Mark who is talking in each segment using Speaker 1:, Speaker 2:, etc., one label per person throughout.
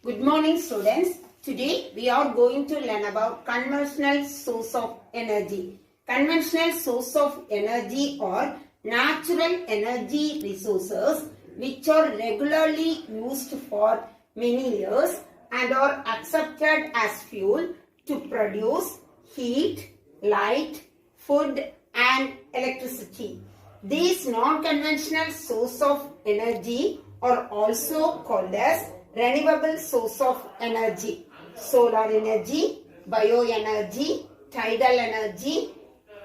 Speaker 1: Good morning, students. Today we are going to learn about conventional source of energy. Conventional source of energy are natural energy resources which are regularly used for many years and are accepted as fuel to produce heat, light, food and electricity. These non-conventional source of energy are also called as renewable source of energy. Solar energy, bioenergy, tidal energy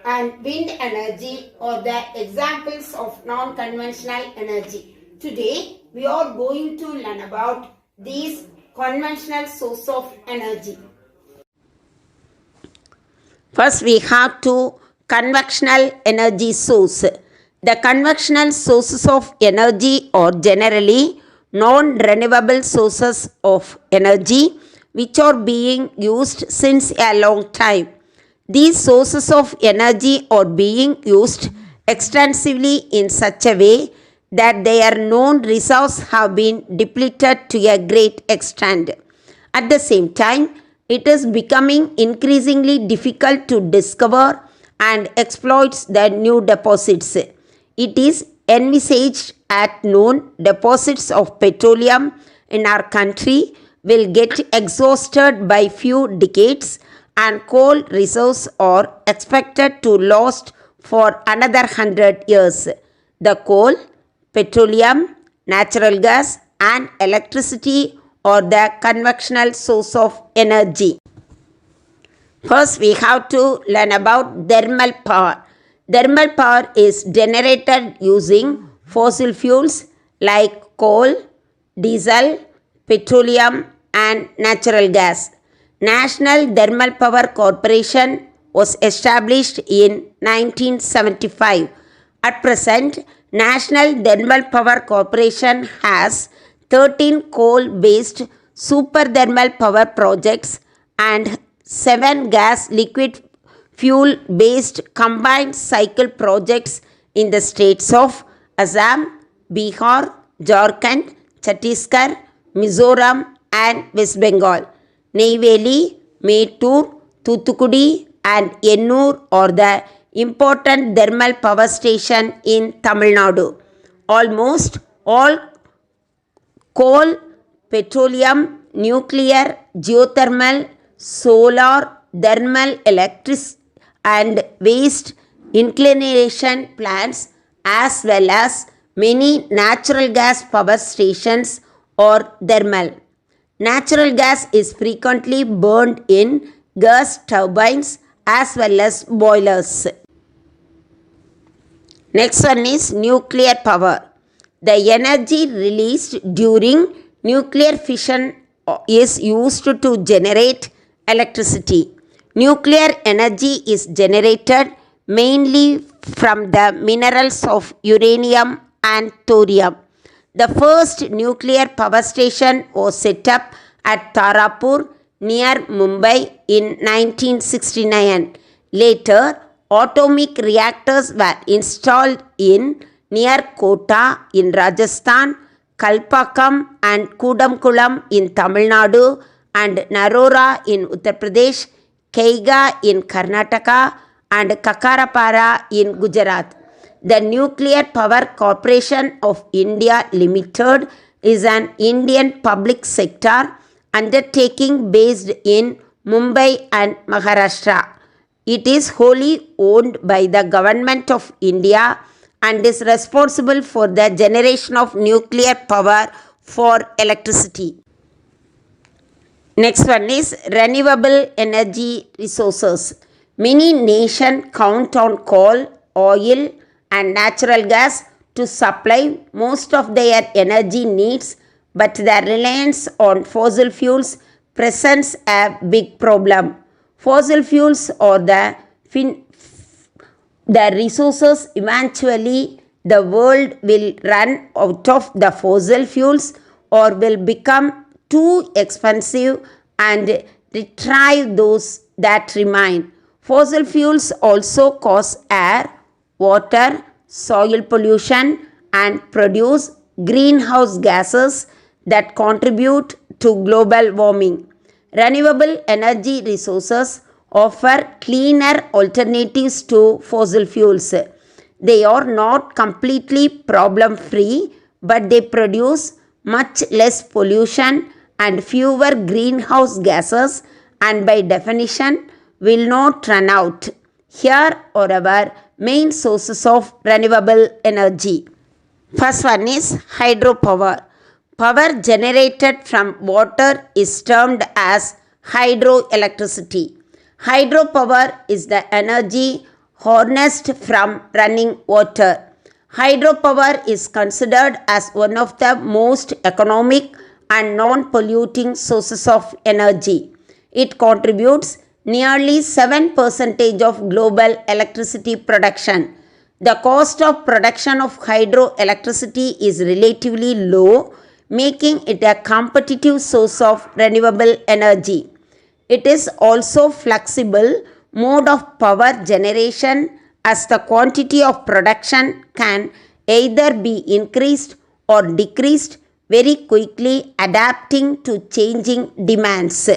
Speaker 1: and wind energy are the examples of non-conventional energy. Today we are going to learn about these conventional source of energy.
Speaker 2: First we have two conventional energy source. The conventional sources of energy are generally non-renewable sources of energy which are being used since a long time. These sources of energy are being used extensively in such a way that their known reserves have been depleted to a great extent. At the same time, it is becoming increasingly difficult to discover and exploit the new deposits. It is envisaged that known deposits of petroleum in our country will get exhausted by few decades and coal reserves are expected to last for another 100 years. The coal, petroleum, natural gas and electricity are the conventional source of energy. First we have to learn about thermal power. Thermal power is generated using fossil fuels like coal, diesel, petroleum and natural gas. National Thermal Power Corporation was established in 1975. At present, National Thermal Power Corporation has 13 coal-based super thermal power projects and 7 gas liquid fuel based combined cycle projects in the states of Assam, Bihar, Jharkhand, Chhattisgarh, Mizoram and West Bengal. Neyveli, Mettur, Thoothukudi and Ennur are the important thermal power station in Tamil Nadu. Almost all coal, petroleum, nuclear, geothermal, solar, thermal, electric and waste inclination plants as well as many natural gas power stations are thermal. Natural gas is frequently burned in gas turbines as well as boilers. Next one is nuclear power. The energy released during nuclear fission is used to generate electricity. Nuclear energy is generated mainly from the minerals of uranium and thorium. The first nuclear power station was set up at Tarapur near Mumbai in 1969. Later, atomic reactors were installed in near Kota in Rajasthan, Kalpakkam and Kudamkulam in Tamil Nadu and Narora in Uttar Pradesh, Kaiga in Karnataka and Kakarapara in Gujarat. The Nuclear Power Corporation of India Limited is an Indian public sector undertaking based in Mumbai and Maharashtra. It is wholly owned by the Government of India and is responsible for the generation of nuclear power for electricity. Next one is renewable energy resources. Many nations count on coal, oil and natural gas to supply most of their energy needs, but their reliance on fossil fuels presents a big problem. Fossil fuels are the resources. Eventually the world will run out of the fossil fuels or will become too expensive and retrieve those that remain. Fossil fuels also cause air, water, soil pollution and produce greenhouse gases that contribute to global warming. Renewable energy resources offer cleaner alternatives to fossil fuels. They are not completely problem free, but they produce much less pollution and fewer greenhouse gases, and by definition will not run out. Here are our main sources of renewable energy. First one is hydropower. Power generated from water is termed as hydroelectricity. Hydropower is the energy harnessed from running water. Hydropower is considered as one of the most economic and non-polluting sources of energy. It contributes nearly 7% of global electricity production. The cost of production of hydroelectricity is relatively low, making it a competitive source of renewable energy. It is also flexible mode of power generation, as the quantity of production can either be increased or decreased very quickly, adapting to changing demands.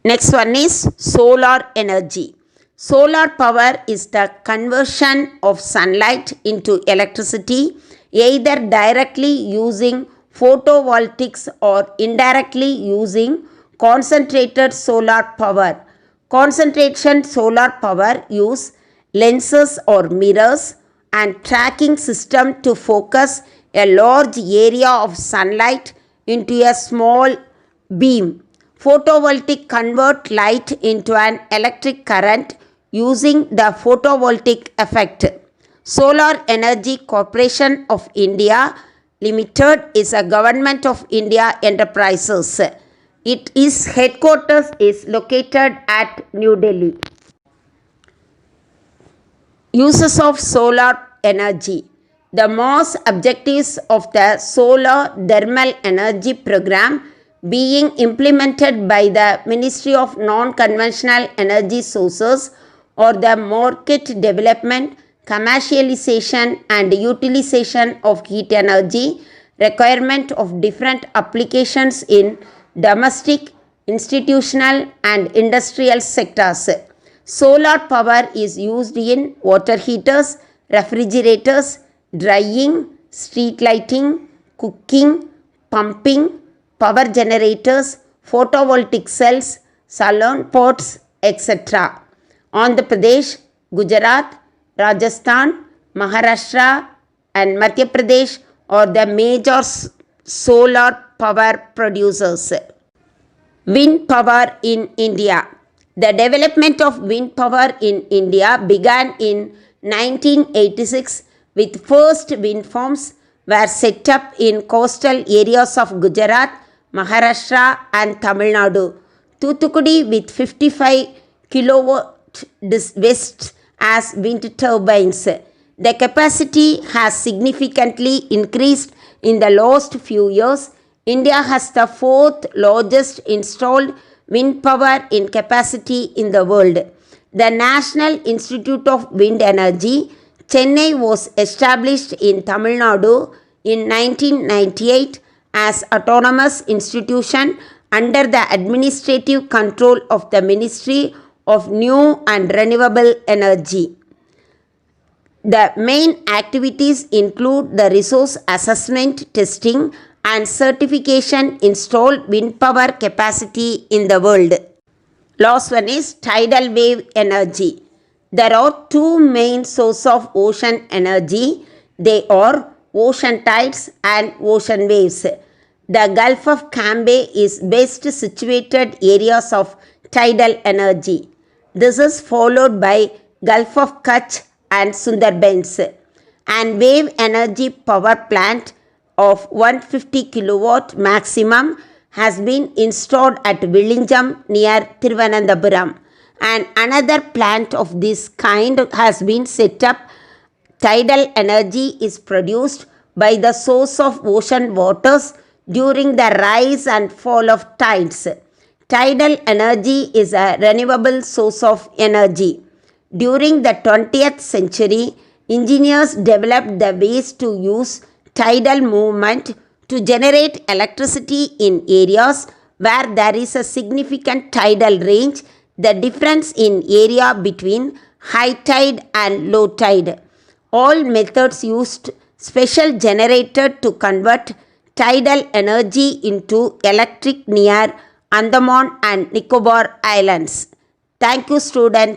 Speaker 2: Next one is solar energy. Solar power is the conversion of sunlight into electricity, either directly using photovoltaics or indirectly using concentrated solar power. Concentration solar power use lenses or mirrors and tracking system to focus a large area of sunlight into a small beam. Photovoltaic convert light into an electric current using the photovoltaic effect. Solar Energy Corporation of India Limited is a Government of India enterprises. Its headquarters is located at New Delhi. Uses of solar energy. The most objectives of the solar thermal energy program being implemented by the Ministry of Non-Conventional Energy Sources or the market development, commercialization and utilization of heat energy requirement of different applications in domestic, institutional and industrial sectors. Solar power is used in water heaters, refrigerators, drying, street lighting, cooking, pumping, power generators, photovoltaic cells, salon pots, etc. Andhra Pradesh, Gujarat, Rajasthan, Maharashtra and Madhya Pradesh are the major solar power producers. Wind power in India. The development of wind power in India began in 1986 with first wind farms were set up in coastal areas of Gujarat, Maharashtra and Tamil Nadu. Thoothukudi with 55 kilowatt west as wind turbines. The capacity has significantly increased in the last few years. India has the fourth largest installed wind power in capacity in the world. The National Institute of Wind Energy, Chennai, was established in Tamil Nadu in 1998 as autonomous institution under the administrative control of the Ministry of New and Renewable Energy. The main activities include the resource assessment, testing and certification installed wind power capacity in the world. Last one is tidal wave energy. There are two main sources of ocean energy. They are ocean tides and ocean waves. The Gulf of Cambay is best situated areas of tidal energy. This is followed by Gulf of Kutch and Sundarbans. And wave energy power plant of 150 kilowatt maximum has been installed at Vizhinjam near Thiruvananthapuram, and another plant of this kind has been set up. Tidal energy is produced by the source of ocean waters during the rise and fall of tides. Tidal energy is a renewable source of energy. During the 20th century, engineers developed the ways to use tidal movement to generate electricity in areas where there is a significant tidal range, the difference in area between high tide and low tide. All methods used special generator to convert tidal energy into electric near Andaman and Nicobar Islands. Thank you, students.